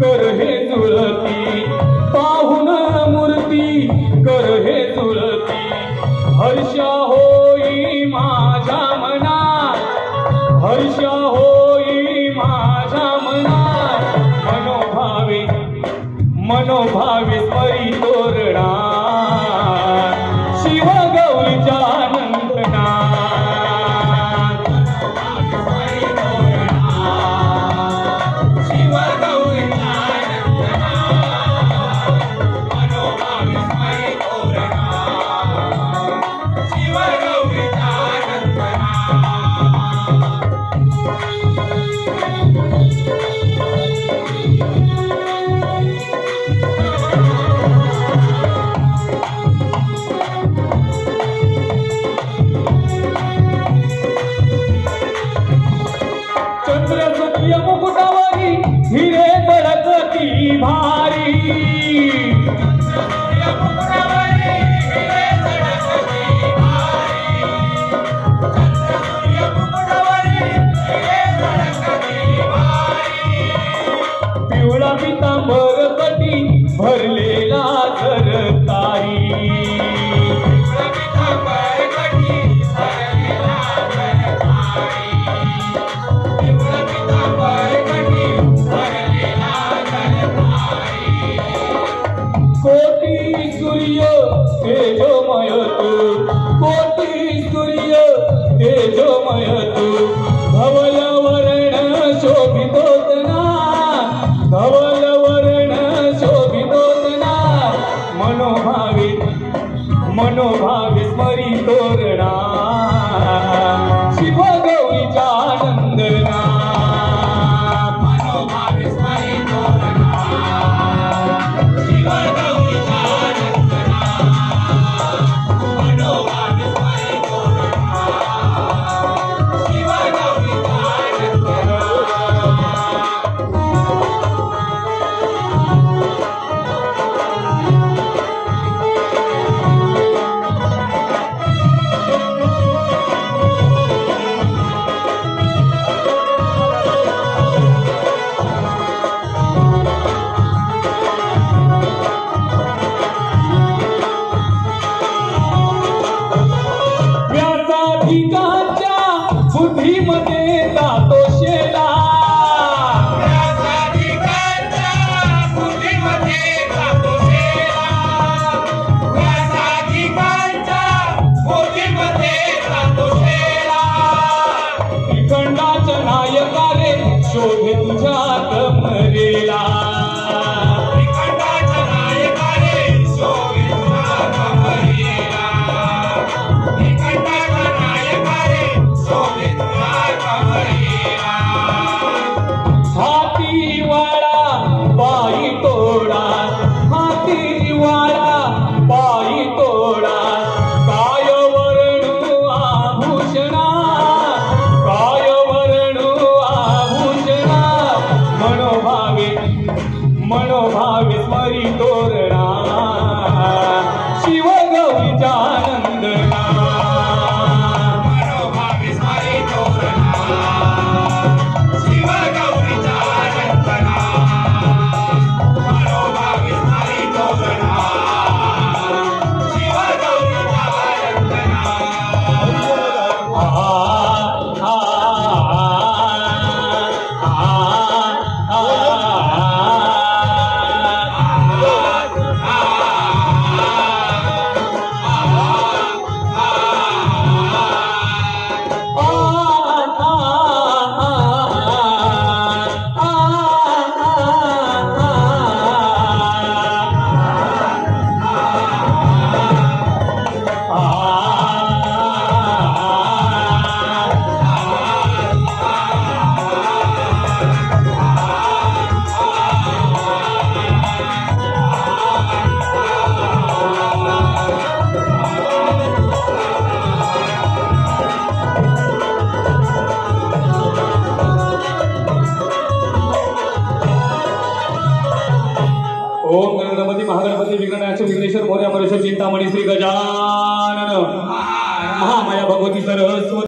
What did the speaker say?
कर हे जुळती, पाहुन मूर्ती कर हे जुळती, हर्ष होई माझ्या मनात, हर्ष होई माझ्या मनात, मनोभावे मनोभावे स्मरी तोरणा, शिव गौरीच्या नंदना, मुकुटावरी हिरे तळकती भारी, पिवळा पितांबर कटी भरलेला जरताई, कोटी सूर्य तेजोमय तू, कोटी सूर्य तेजोमय तू, धवल वर्ण शोभितोतना, धवल वर्ण शोभितोतना, मनोभावे मनोभावे स्मरी तोरणा, शिव गौरीच्या नंदना, मनोभावे स्मरी तोरणा, शिव गौरीच्या नंदना, मनोभावे स्मरी तोरणा, शिव गौरीच्या नंदना. व्यासाधिकाच्या बुद्धीमध्ये जातो शेला, व्यासाधिकाच्या बुद्धीमध्ये जातो शेला, व्यासाधिकाच्या बुद्धीमध्ये जातो शेला, त्रिखंडाच्या नायकारे शोधे तुझ्यात मरेला, त्रिखंडाच्या नायकारे शोधे तुझ्यात मरेला, हाती वाळा पायी तोडा, हाती वाळा पायी तोडा, काय वर्णू आभूषणा, काय वर्णू आभूषणा, मनोभावे ओम गणपती महागणपती विघ्ननाश विघ्नेश्वर मोरया परेश्वर चिंतामणी श्री गजानन महामाया भगवती सरस्वती